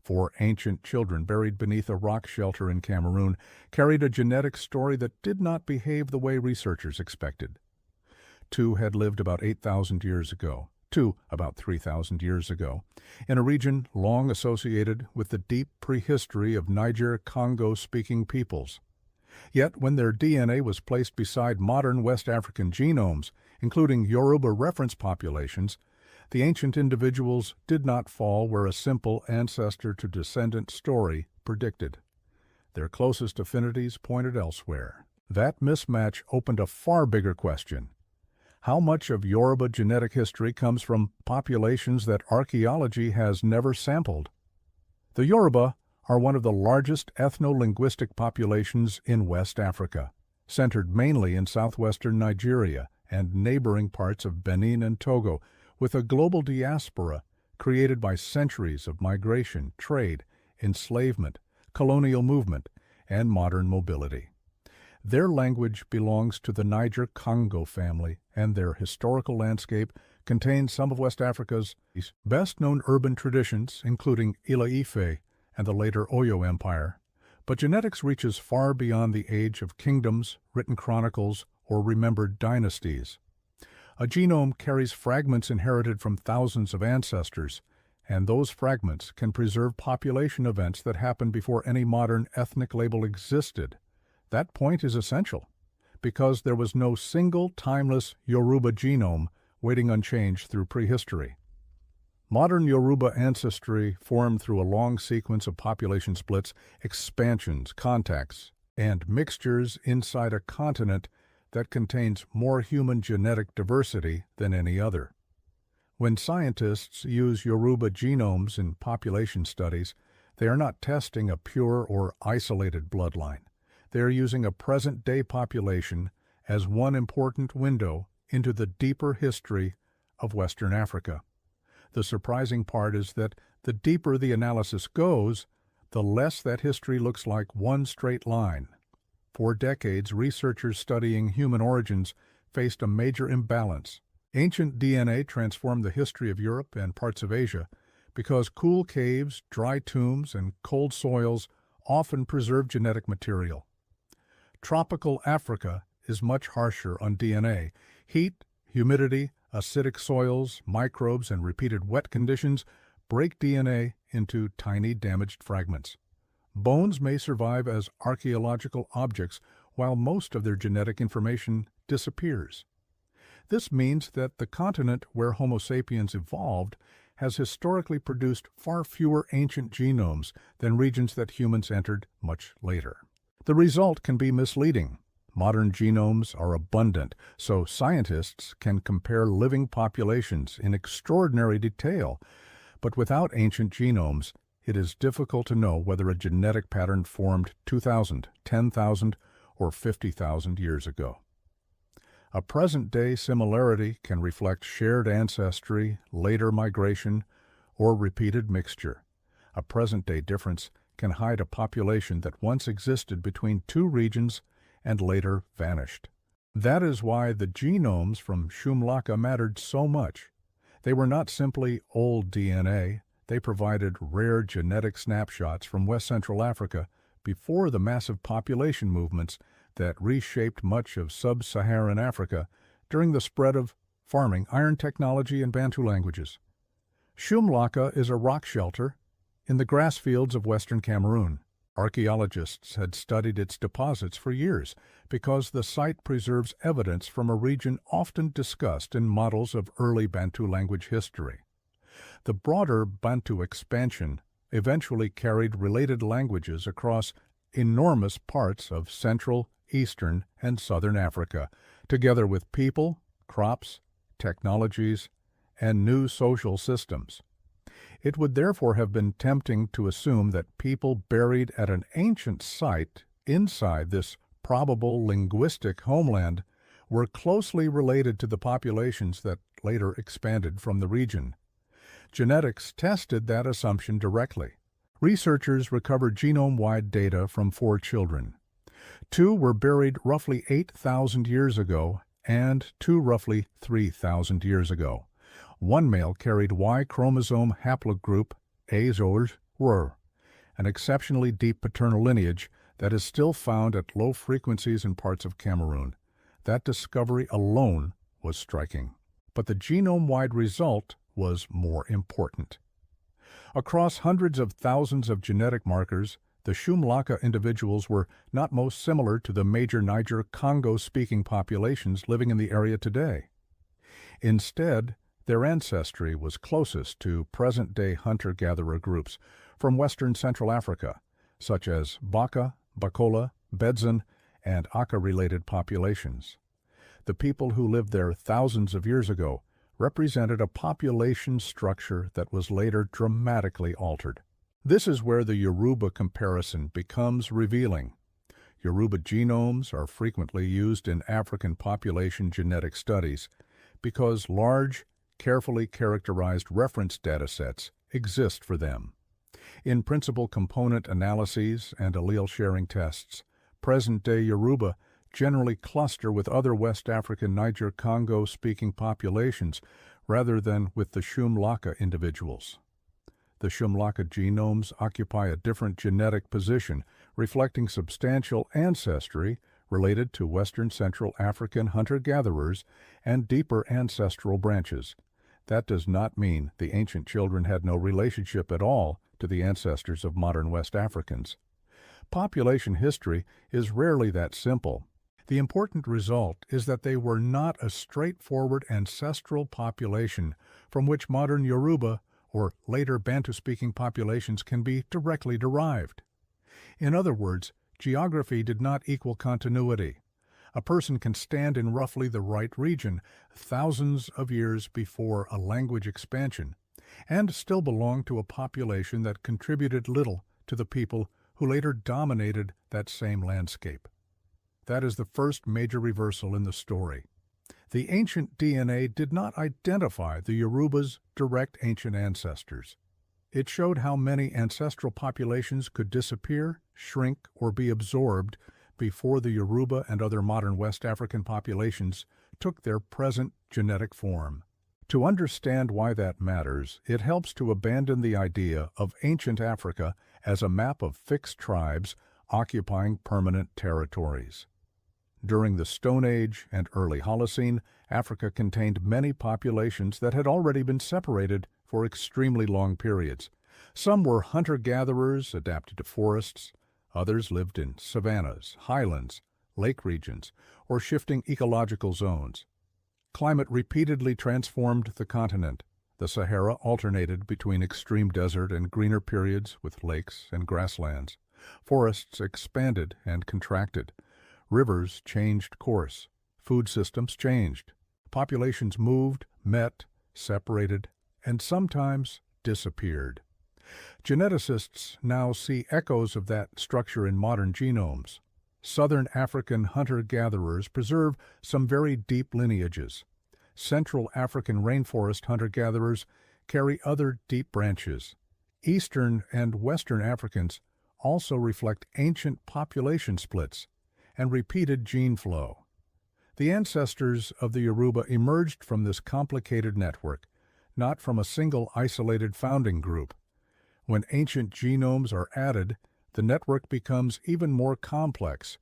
4 ancient children buried beneath a rock shelter in Cameroon carried a genetic story that did not behave the way researchers expected. 2 had lived about 8,000 years ago, 2 about 3,000 years ago, in a region long associated with the deep prehistory of Niger-Congo-speaking peoples. Yet when their DNA was placed beside modern West African genomes, including Yoruba reference populations, the ancient individuals did not fall where a simple ancestor-to-descendant story predicted. Their closest affinities pointed elsewhere. That mismatch opened a far bigger question. How much of Yoruba genetic history comes from populations that archaeology has never sampled? The Yoruba are one of the largest ethno-linguistic populations in West Africa, centered mainly in southwestern Nigeria and neighboring parts of Benin and Togo, with a global diaspora created by centuries of migration, trade, enslavement, colonial movement, and modern mobility. Their language belongs to the Niger-Congo family, and their historical landscape contains some of West Africa's best-known urban traditions, including Ile-Ife and the later Oyo Empire. But genetics reaches far beyond the age of kingdoms, written chronicles, or remembered dynasties. A genome carries fragments inherited from thousands of ancestors, and those fragments can preserve population events that happened before any modern ethnic label existed. That point is essential, because there was no single timeless Yoruba genome waiting unchanged through prehistory. Modern Yoruba ancestry formed through a long sequence of population splits, expansions, contacts, and mixtures inside a continent that contains more human genetic diversity than any other. When scientists use Yoruba genomes in population studies, they are not testing a pure or isolated bloodline. They are using a present-day population as one important window into the deeper history of Western Africa. The surprising part is that the deeper the analysis goes, the less that history looks like one straight line. For decades, researchers studying human origins faced a major imbalance. Ancient DNA transformed the history of Europe and parts of Asia because cool caves, dry tombs, and cold soils often preserve genetic material. Tropical Africa is much harsher on DNA. Heat, humidity, acidic soils, microbes, and repeated wet conditions break DNA into tiny damaged fragments. Bones may survive as archaeological objects while most of their genetic information disappears. This means that the continent where Homo sapiens evolved has historically produced far fewer ancient genomes than regions that humans entered much later. The result can be misleading. Modern genomes are abundant, so scientists can compare living populations in extraordinary detail, but without ancient genomes, it is difficult to know whether a genetic pattern formed 2,000, 10,000, or 50,000 years ago. A present-day similarity can reflect shared ancestry, later migration, or repeated mixture. A present-day difference can hide a population that once existed between 2 regions and later vanished. That is why the genomes from Shum Laka mattered so much. They were not simply old DNA. They provided rare genetic snapshots from West Central Africa before the massive population movements that reshaped much of sub-Saharan Africa during the spread of farming, iron technology, and Bantu languages. Shum Laka is a rock shelter in the grass fields of western Cameroon. Archaeologists had studied its deposits for years because the site preserves evidence from a region often discussed in models of early Bantu language history. The broader Bantu expansion eventually carried related languages across enormous parts of Central, Eastern, and Southern Africa, together with people, crops, technologies, and new social systems. It would therefore have been tempting to assume that people buried at an ancient site inside this probable linguistic homeland were closely related to the populations that later expanded from the region. Genetics tested that assumption directly. Researchers recovered genome-wide data from 4 children. 2 were buried roughly 8,000 years ago and 2 roughly 3,000 years ago. One male carried Y chromosome haplogroup A0 Rur, an exceptionally deep paternal lineage that is still found at low frequencies in parts of Cameroon. That discovery alone was striking. But the genome-wide result was more important. Across hundreds of thousands of genetic markers, the Shum Laka individuals were not most similar to the major Niger-Congo-speaking populations living in the area today. Instead, their ancestry was closest to present-day hunter-gatherer groups from western Central Africa, such as Baka, Bakola, Bedzan, and Aka-related populations. The people who lived there thousands of years ago represented a population structure that was later dramatically altered. This is where the Yoruba comparison becomes revealing. Yoruba genomes are frequently used in African population genetic studies because large, carefully characterized reference datasets exist for them. In principal component analyses and allele sharing tests, present-day Yoruba generally cluster with other West African Niger-Congo-speaking populations rather than with the Shum Laka individuals. The Shum Laka genomes occupy a different genetic position, reflecting substantial ancestry related to Western Central African hunter-gatherers and deeper ancestral branches. That does not mean the ancient children had no relationship at all to the ancestors of modern West Africans. Population history is rarely that simple. The important result is that they were not a straightforward ancestral population from which modern Yoruba or later Bantu-speaking populations can be directly derived. In other words, geography did not equal continuity. A person can stand in roughly the right region thousands of years before a language expansion and still belong to a population that contributed little to the people who later dominated that same landscape. That is the first major reversal in the story. The ancient DNA did not identify the Yoruba's direct ancient ancestors. It showed how many ancestral populations could disappear, shrink, or be absorbed before the Yoruba and other modern West African populations took their present genetic form. To understand why that matters, it helps to abandon the idea of ancient Africa as a map of fixed tribes occupying permanent territories. During the Stone Age and early Holocene, Africa contained many populations that had already been separated for extremely long periods. Some were hunter-gatherers adapted to forests, others lived in savannas, highlands, lake regions, or shifting ecological zones. Climate repeatedly transformed the continent. The Sahara alternated between extreme desert and greener periods with lakes and grasslands. Forests expanded and contracted. Rivers changed course. Food systems changed. Populations moved, met, separated, and sometimes disappeared. Geneticists now see echoes of that structure in modern genomes. Southern African hunter-gatherers preserve some very deep lineages. Central African rainforest hunter-gatherers carry other deep branches. Eastern and Western Africans also reflect ancient population splits and repeated gene flow. The ancestors of the Yoruba emerged from this complicated network, not from a single isolated founding group. When ancient genomes are added, the network becomes even more complex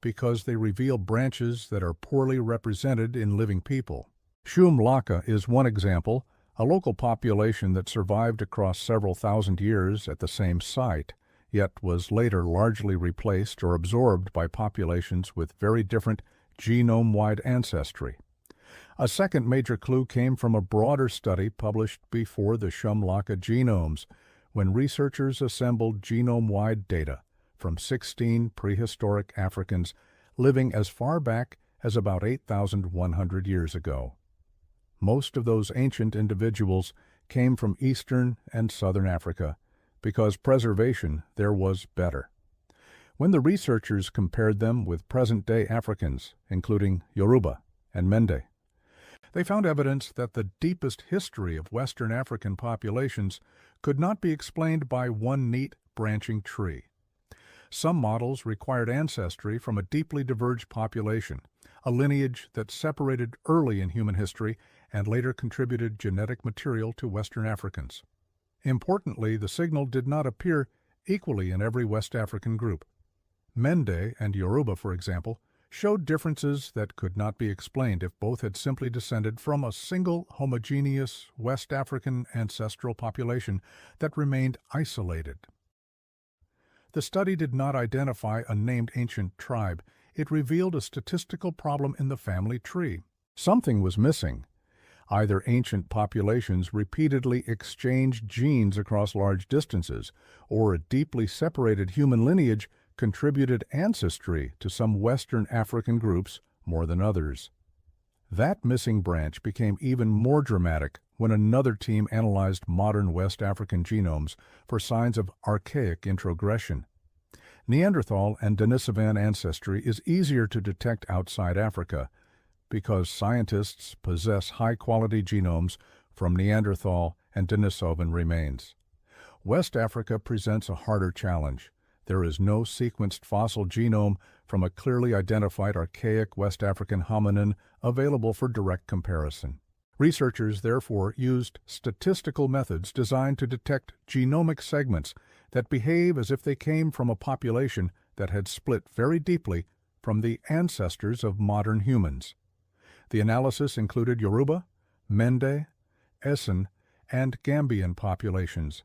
because they reveal branches that are poorly represented in living people. Shum Laka is one example, a local population that survived across several thousand years at the same site, yet was later largely replaced or absorbed by populations with very different genome-wide ancestry. A second major clue came from a broader study published before the Shum Laka genomes, when researchers assembled genome-wide data from 16 prehistoric Africans living as far back as about 8,100 years ago. Most of those ancient individuals came from Eastern and Southern Africa, because preservation there was better. When the researchers compared them with present-day Africans, including Yoruba and Mende, they found evidence that the deepest history of Western African populations could not be explained by one neat branching tree. Some models required ancestry from a deeply diverged population, a lineage that separated early in human history and later contributed genetic material to Western Africans. Importantly, the signal did not appear equally in every West African group. Mende and Yoruba, for example, showed differences that could not be explained if both had simply descended from a single homogeneous West African ancestral population that remained isolated. The study did not identify a named ancient tribe. It revealed a statistical problem in the family tree. Something was missing. Either ancient populations repeatedly exchanged genes across large distances, or a deeply separated human lineage contributed ancestry to some Western African groups more than others. That missing branch became even more dramatic when another team analyzed modern West African genomes for signs of archaic introgression. Neanderthal and Denisovan ancestry is easier to detect outside Africa because scientists possess high-quality genomes from Neanderthal and Denisovan remains. West Africa presents a harder challenge. There is no sequenced fossil genome from a clearly identified archaic West African hominin available for direct comparison. Researchers therefore used statistical methods designed to detect genomic segments that behave as if they came from a population that had split very deeply from the ancestors of modern humans. The analysis included Yoruba, Mende, Esan, and Gambian populations.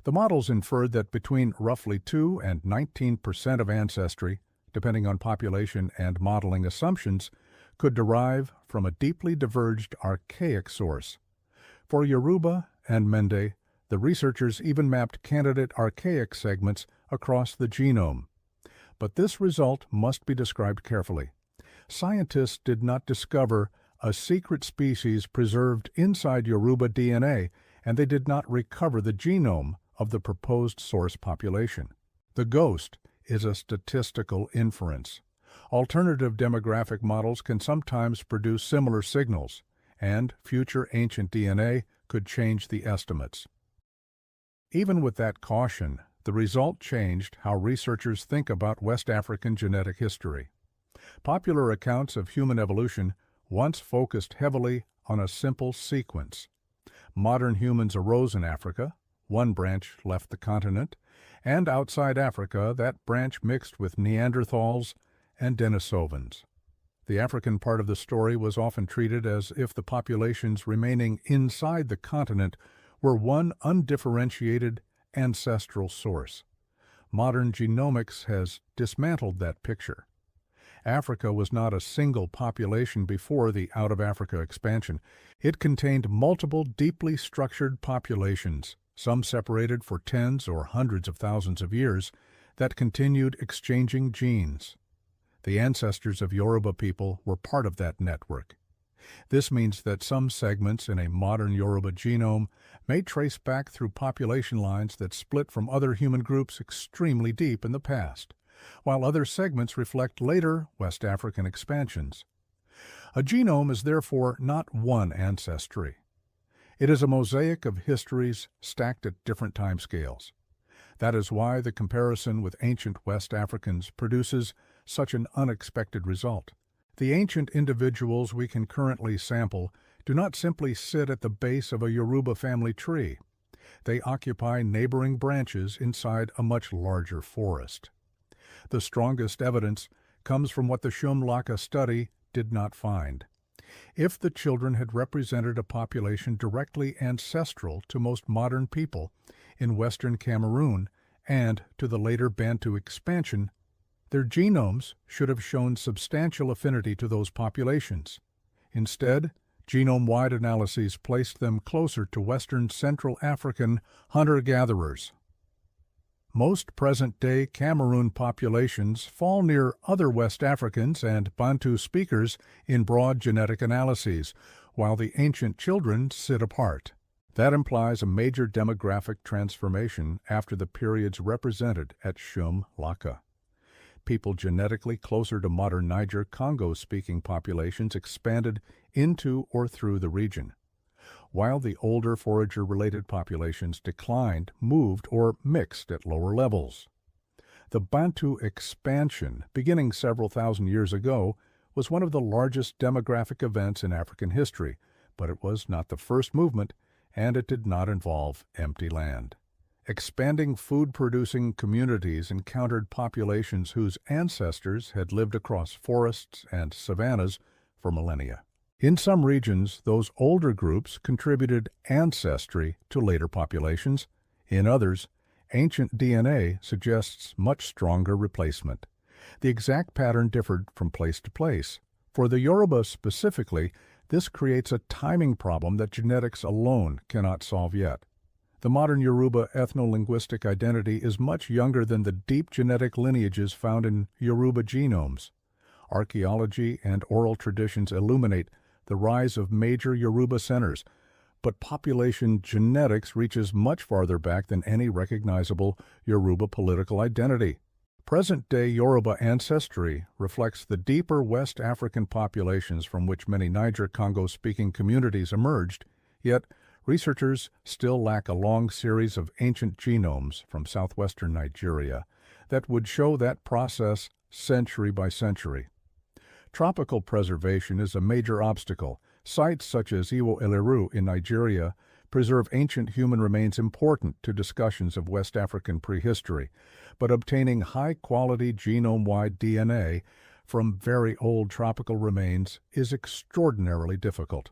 The models inferred that between roughly 2 and 19% of ancestry, depending on population and modeling assumptions, could derive from a deeply diverged archaic source. For Yoruba and Mende, the researchers even mapped candidate archaic segments across the genome. But this result must be described carefully. Scientists did not discover a secret species preserved inside Yoruba DNA, and they did not recover the genome of the proposed source population. The ghost is a statistical inference. Alternative demographic models can sometimes produce similar signals, and future ancient DNA could change the estimates. Even with that caution, the result changed how researchers think about West African genetic history. Popular accounts of human evolution once focused heavily on a simple sequence. Modern humans arose in Africa, one branch left the continent, and outside Africa that branch mixed with Neanderthals and Denisovans. The African part of the story was often treated as if the populations remaining inside the continent were one undifferentiated ancestral source. Modern genomics has dismantled that picture. Africa was not a single population before the out-of-Africa expansion. It contained multiple deeply structured populations, some separated for tens or hundreds of thousands of years, that continued exchanging genes. The ancestors of Yoruba people were part of that network. This means that some segments in a modern Yoruba genome may trace back through population lines that split from other human groups extremely deep in the past, while other segments reflect later West African expansions. A genome is therefore not one ancestry. It is a mosaic of histories stacked at different timescales. That is why the comparison with ancient West Africans produces such an unexpected result. The ancient individuals we can currently sample do not simply sit at the base of a Yoruba family tree. They occupy neighboring branches inside a much larger forest. The strongest evidence comes from what the Shum Laka study did not find. If the children had represented a population directly ancestral to most modern people in western Cameroon and to the later Bantu expansion, their genomes should have shown substantial affinity to those populations. Instead, genome-wide analyses placed them closer to Western Central African hunter-gatherers. Most present-day Cameroon populations fall near other West Africans and Bantu speakers in broad genetic analyses, while the ancient children sit apart. That implies a major demographic transformation after the periods represented at Shum Laka. People genetically closer to modern Niger Congo-speaking populations expanded into or through the region, while the older forager-related populations declined, moved, or mixed at lower levels. The Bantu expansion, beginning several thousand years ago, was one of the largest demographic events in African history, but it was not the first movement, and it did not involve empty land. Expanding food-producing communities encountered populations whose ancestors had lived across forests and savannas for millennia. In some regions, those older groups contributed ancestry to later populations. In others, ancient DNA suggests much stronger replacement. The exact pattern differed from place to place. For the Yoruba specifically, this creates a timing problem that genetics alone cannot solve yet. The modern Yoruba ethno-linguistic identity is much younger than the deep genetic lineages found in Yoruba genomes. Archaeology and oral traditions illuminate the rise of major Yoruba centers, but population genetics reaches much farther back than any recognizable Yoruba political identity. Present-day Yoruba ancestry reflects the deeper West African populations from which many Niger-Congo-speaking communities emerged, yet researchers still lack a long series of ancient genomes from southwestern Nigeria that would show that process century by century. Tropical preservation is a major obstacle. Sites such as Iwo Eleru in Nigeria preserve ancient human remains important to discussions of West African prehistory, but obtaining high-quality genome-wide DNA from very old tropical remains is extraordinarily difficult.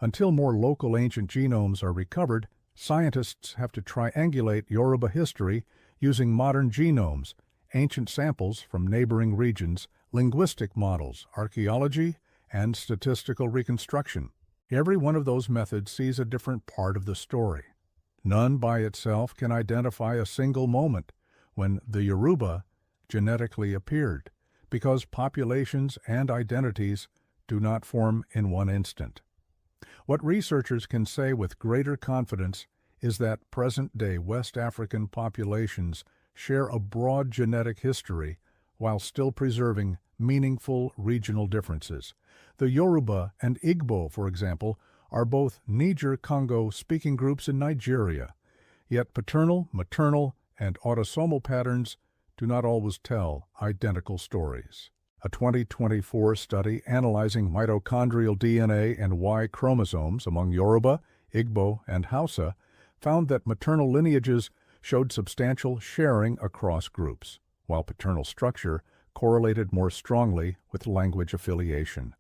Until more local ancient genomes are recovered, scientists have to triangulate Yoruba history using modern genomes, ancient samples from neighboring regions, linguistic models, archaeology, and statistical reconstruction. Every one of those methods sees a different part of the story. None by itself can identify a single moment when the Yoruba genetically appeared, because populations and identities do not form in one instant. What researchers can say with greater confidence is that present-day West African populations share a broad genetic history while still preserving meaningful regional differences. The Yoruba and Igbo, for example, are both Niger-Congo-speaking groups in Nigeria, yet paternal, maternal, and autosomal patterns do not always tell identical stories. A 2024 study analyzing mitochondrial DNA and Y chromosomes among Yoruba, Igbo, and Hausa found that maternal lineages showed substantial sharing across groups, while paternal structure correlated more strongly with language affiliation.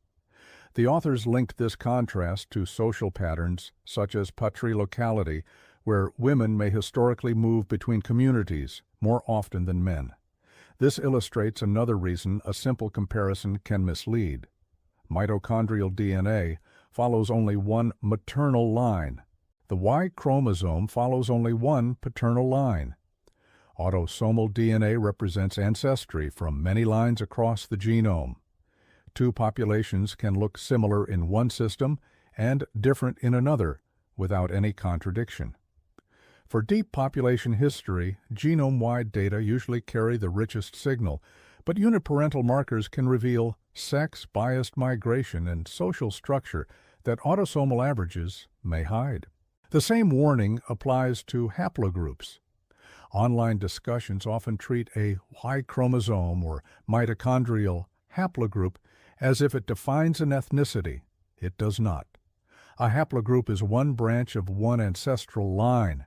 The authors linked this contrast to social patterns such as patrilocality, where women may historically move between communities more often than men. This illustrates another reason a simple comparison can mislead. Mitochondrial DNA follows only one maternal line. The Y chromosome follows only one paternal line. Autosomal DNA represents ancestry from many lines across the genome. Two populations can look similar in one system and different in another without any contradiction. For deep population history, genome-wide data usually carry the richest signal, but uniparental markers can reveal sex-biased migration and social structure that autosomal averages may hide. The same warning applies to haplogroups. Online discussions often treat a Y chromosome or mitochondrial haplogroup as if it defines an ethnicity. It does not. A haplogroup is one branch of one ancestral line.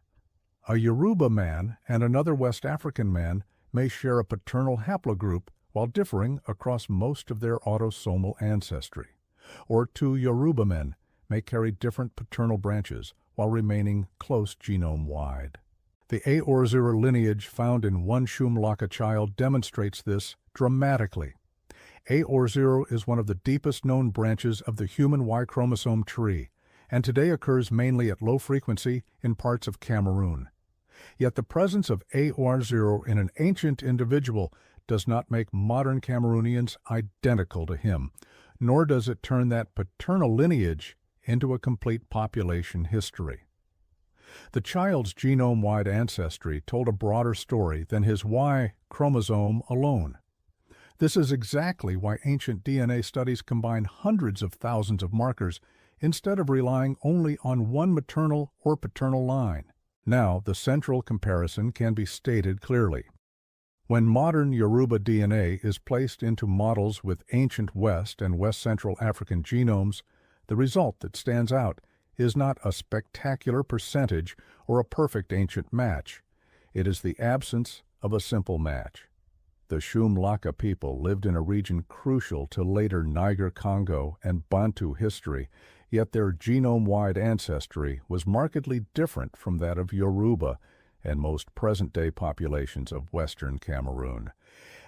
A Yoruba man and another West African man may share a paternal haplogroup while differing across most of their autosomal ancestry. Or two Yoruba men may carry different paternal branches while remaining close genome-wide. The Aorzura lineage found in one Shum Laka child demonstrates this dramatically. Aorzura is one of the deepest known branches of the human Y chromosome tree, and today occurs mainly at low frequency in parts of Cameroon. Yet the presence of Aorzura in an ancient individual does not make modern Cameroonians identical to him, nor does it turn that paternal lineage into a complete population history. The child's genome-wide ancestry told a broader story than his Y chromosome alone. This is exactly why ancient DNA studies combine hundreds of thousands of markers instead of relying only on one maternal or paternal line. Now, the central comparison can be stated clearly. When modern Yoruba DNA is placed into models with ancient West and West Central African genomes, the result that stands out is not a spectacular percentage or a perfect ancient match. It is the absence of a simple match. The Shum Laka people lived in a region crucial to later Niger-Congo and Bantu history, yet their genome-wide ancestry was markedly different from that of Yoruba and most present-day populations of Western Cameroon.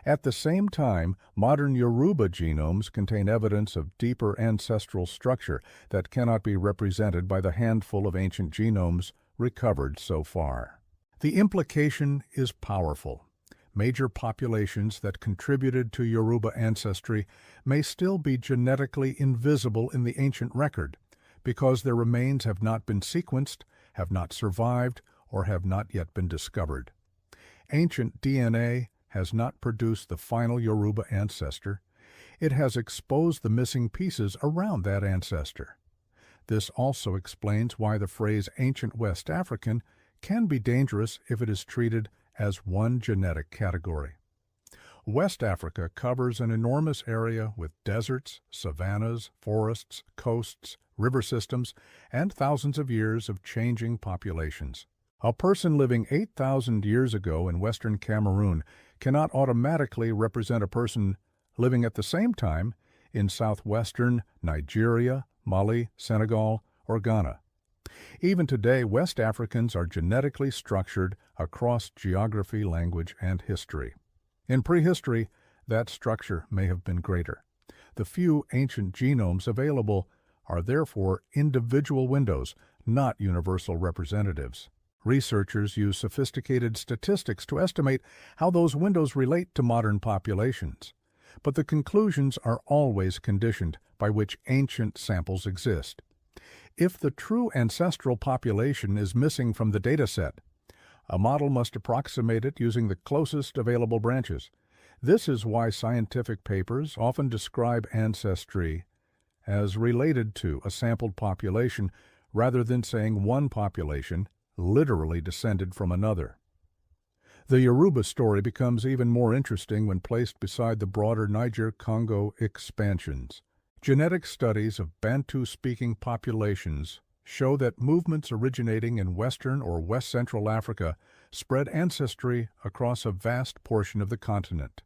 At the same time, modern Yoruba genomes contain evidence of deeper ancestral structure that cannot be represented by the handful of ancient genomes recovered so far. The implication is powerful. Major populations that contributed to Yoruba ancestry may still be genetically invisible in the ancient record because their remains have not been sequenced, have not survived, or have not yet been discovered. Ancient DNA has not produced the final Yoruba ancestor. It has exposed the missing pieces around that ancestor. This also explains why the phrase ancient West African can be dangerous if it is treated as one genetic category. West Africa covers an enormous area with deserts, savannas, forests, coasts, river systems, and thousands of years of changing populations. A person living 8,000 years ago in Western Cameroon cannot automatically represent a person living at the same time in southwestern Nigeria, Mali, Senegal, or Ghana. Even today, West Africans are genetically structured across geography, language, and history. In prehistory, that structure may have been greater. The few ancient genomes available are therefore individual windows, not universal representatives. Researchers use sophisticated statistics to estimate how those windows relate to modern populations. But the conclusions are always conditioned by which ancient samples exist. If the true ancestral population is missing from the dataset, a model must approximate it using the closest available branches. This is why scientific papers often describe ancestry as related to a sampled population rather than saying one population literally descended from another. The Yoruba story becomes even more interesting when placed beside the broader Niger-Congo expansions. Genetic studies of Bantu-speaking populations show that movements originating in Western or West Central Africa spread ancestry across a vast portion of the continent.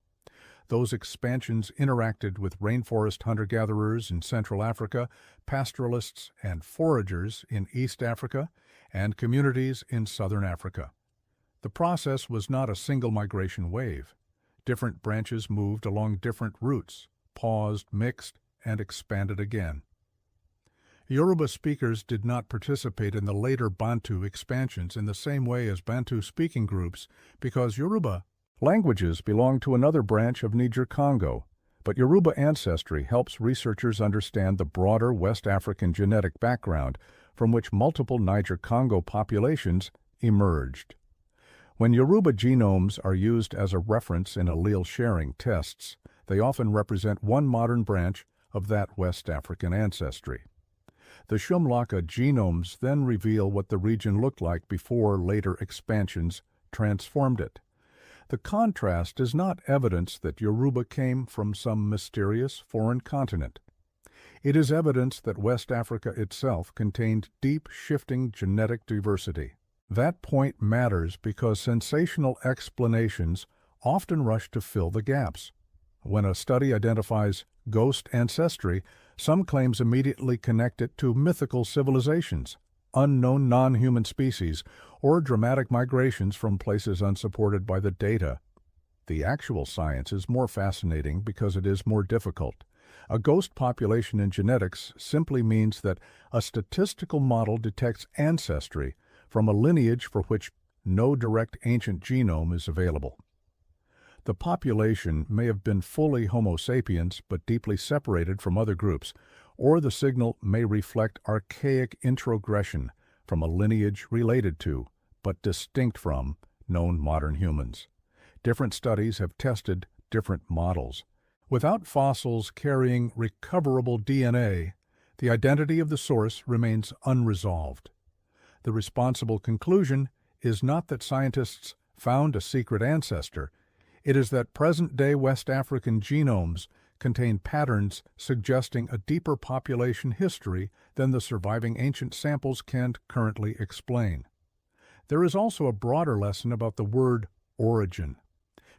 Those expansions interacted with rainforest hunter-gatherers in Central Africa, pastoralists and foragers in East Africa, and communities in Southern Africa. The process was not a single migration wave. Different branches moved along different routes, paused, mixed, and expanded again. Yoruba speakers did not participate in the later Bantu expansions in the same way as Bantu-speaking groups because Yoruba languages belong to another branch of Niger-Congo, but Yoruba ancestry helps researchers understand the broader West African genetic background from which multiple Niger-Congo populations emerged. When Yoruba genomes are used as a reference in allele sharing tests, they often represent one modern branch of that West African ancestry. The Shum Laka genomes then reveal what the region looked like before later expansions transformed it. The contrast is not evidence that Yoruba came from some mysterious foreign continent. It is evidence that West Africa itself contained deep, shifting genetic diversity. That point matters because sensational explanations often rush to fill the gaps. When a study identifies ghost ancestry, some claims immediately connect it to mythical civilizations, unknown non-human species, or dramatic migrations from places unsupported by the data. The actual science is more fascinating because it is more difficult. A ghost population in genetics simply means that a statistical model detects ancestry from a lineage for which no direct ancient genome is available. The population may have been fully Homo sapiens but deeply separated from other groups, or the signal may reflect archaic introgression from a lineage related to, but distinct from, known modern humans. Different studies have tested different models. Without fossils carrying recoverable DNA, the identity of the source remains unresolved. The responsible conclusion is not that scientists found a secret ancestor. It is that present-day West African genomes contain patterns suggesting a deeper population history than the surviving ancient samples can currently explain. There is also a broader lesson about the word origin.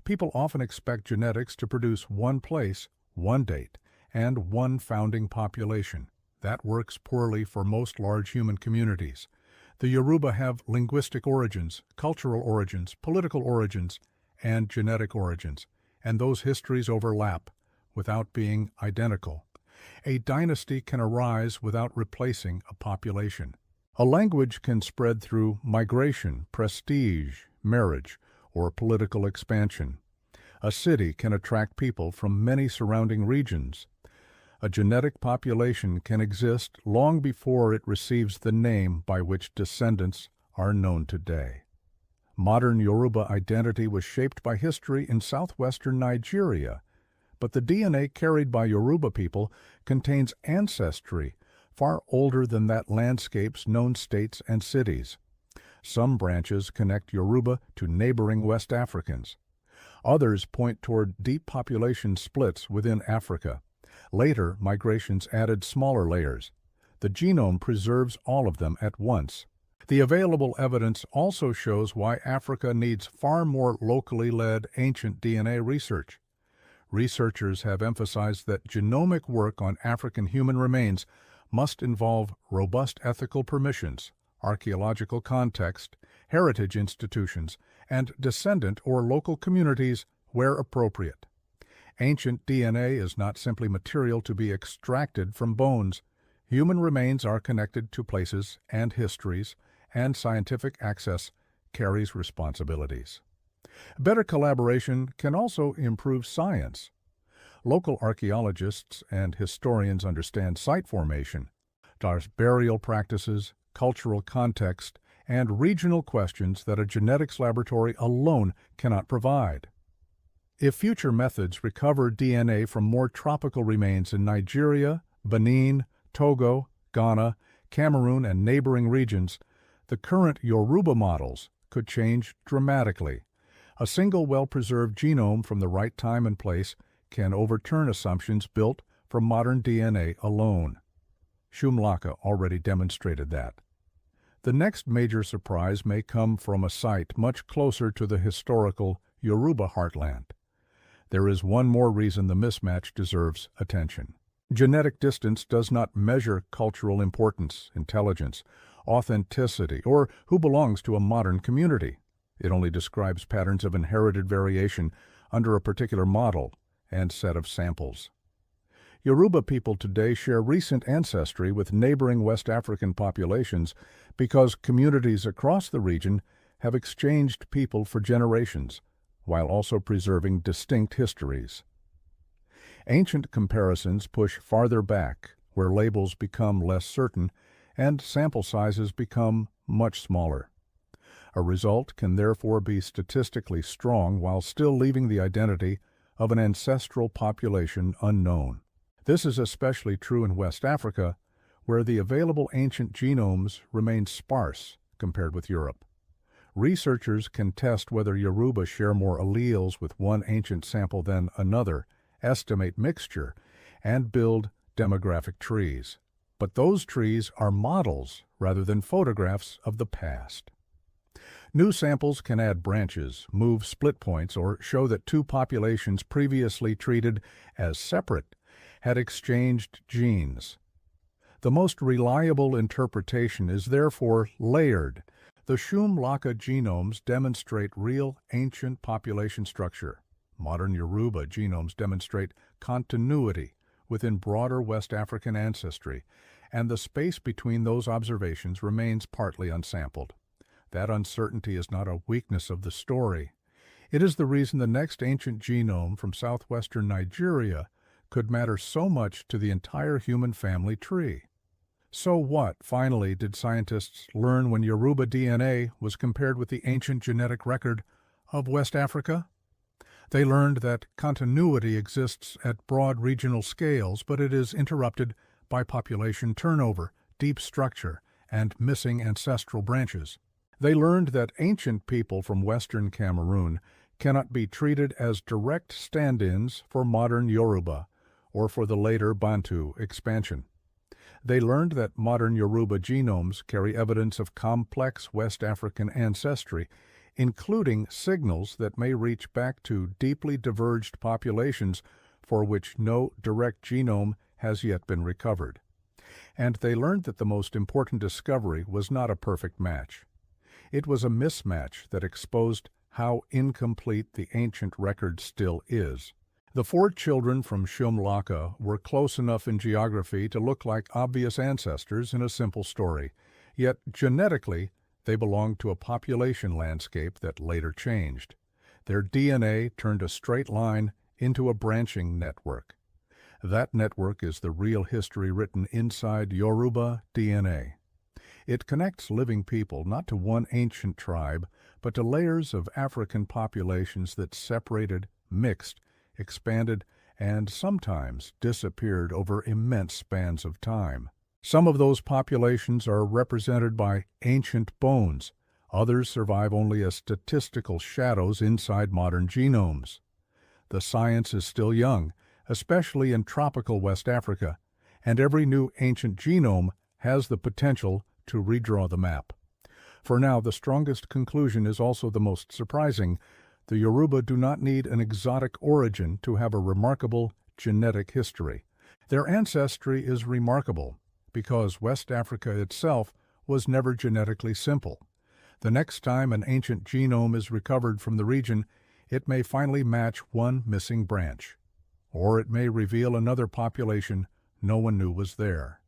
People often expect genetics to produce one place, one date, and one founding population. That works poorly for most large human communities. The Yoruba have linguistic origins, cultural origins, political origins, and genetic origins, and those histories overlap without being identical. A dynasty can arise without replacing a population. A language can spread through migration, prestige, marriage, or political expansion. A city can attract people from many surrounding regions. A genetic population can exist long before it receives the name by which descendants are known today. Modern Yoruba identity was shaped by history in southwestern Nigeria, but the DNA carried by Yoruba people contains ancestry far older than that landscape's known states and cities. Some branches connect Yoruba to neighboring West Africans. Others point toward deep population splits within Africa. Later, migrations added smaller layers. The genome preserves all of them at once. The available evidence also shows why Africa needs far more locally led ancient DNA research. Researchers have emphasized that genomic work on African human remains must involve robust ethical permissions, archaeological context, heritage institutions, and descendant or local communities where appropriate. Ancient DNA is not simply material to be extracted from bones. Human remains are connected to places and histories, and scientific access carries responsibilities. Better collaboration can also improve science. Local archaeologists and historians understand site formation, burial practices, cultural context, and regional questions that a genetics laboratory alone cannot provide. If future methods recover DNA from more tropical remains in Nigeria, Benin, Togo, Ghana, Cameroon, and neighboring regions, the current Yoruba models could change dramatically. A single well-preserved genome from the right time and place can overturn assumptions built from modern DNA alone. Shum Laka already demonstrated that. The next major surprise may come from a site much closer to the historical Yoruba heartland. There is one more reason the mismatch deserves attention. Genetic distance does not measure cultural importance, intelligence, authenticity, or who belongs to a modern community. It only describes patterns of inherited variation under a particular model and set of samples. Yoruba people today share recent ancestry with neighboring West African populations because communities across the region have exchanged people for generations, while also preserving distinct histories. Ancient comparisons push farther back, where labels become less certain and sample sizes become much smaller. A result can therefore be statistically strong while still leaving the identity of an ancestral population unknown. This is especially true in West Africa, where the available ancient genomes remain sparse compared with Europe. Researchers can test whether Yoruba share more alleles with one ancient sample than another, estimate mixture, and build demographic trees. But those trees are models rather than photographs of the past. New samples can add branches, move split points, or show that two populations previously treated as separate had exchanged genes. The most reliable interpretation is therefore layered. The Shum Laka genomes demonstrate real ancient population structure. Modern Yoruba genomes demonstrate continuity within broader West African ancestry, and the space between those observations remains partly unsampled. That uncertainty is not a weakness of the story. It is the reason the next ancient genome from southwestern Nigeria could matter so much to the entire human family tree. So what, finally, did scientists learn when Yoruba DNA was compared with the ancient genetic record of West Africa? They learned that continuity exists at broad regional scales, but it is interrupted by population turnover, deep structure, and missing ancestral branches. They learned that ancient people from western Cameroon cannot be treated as direct stand-ins for modern Yoruba, or for the later Bantu expansion. They learned that modern Yoruba genomes carry evidence of complex West African ancestry, including signals that may reach back to deeply diverged populations for which no direct genome has yet been recovered. And they learned that the most important discovery was not a perfect match. It was a mismatch that exposed how incomplete the ancient record still is. The 4 children from Shum Laka were close enough in geography to look like obvious ancestors in a simple story, yet genetically they belonged to a population landscape that later changed. Their DNA turned a straight line into a branching network. That network is the real history written inside Yoruba DNA. It connects living people not to one ancient tribe, but to layers of African populations that separated, mixed, expanded, and sometimes disappeared over immense spans of time. Some of those populations are represented by ancient bones. Others survive only as statistical shadows inside modern genomes. The science is still young, especially in tropical West Africa, and every new ancient genome has the potential to redraw the map. For now, the strongest conclusion is also the most surprising. The Yoruba do not need an exotic origin to have a remarkable genetic history. Their ancestry is remarkable because West Africa itself was never genetically simple. The next time an ancient genome is recovered from the region, it may finally match one missing branch, or it may reveal another population no one knew was there.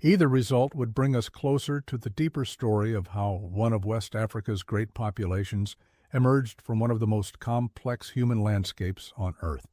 Either result would bring us closer to the deeper story of how one of West Africa's great populations emerged from one of the most complex human landscapes on Earth.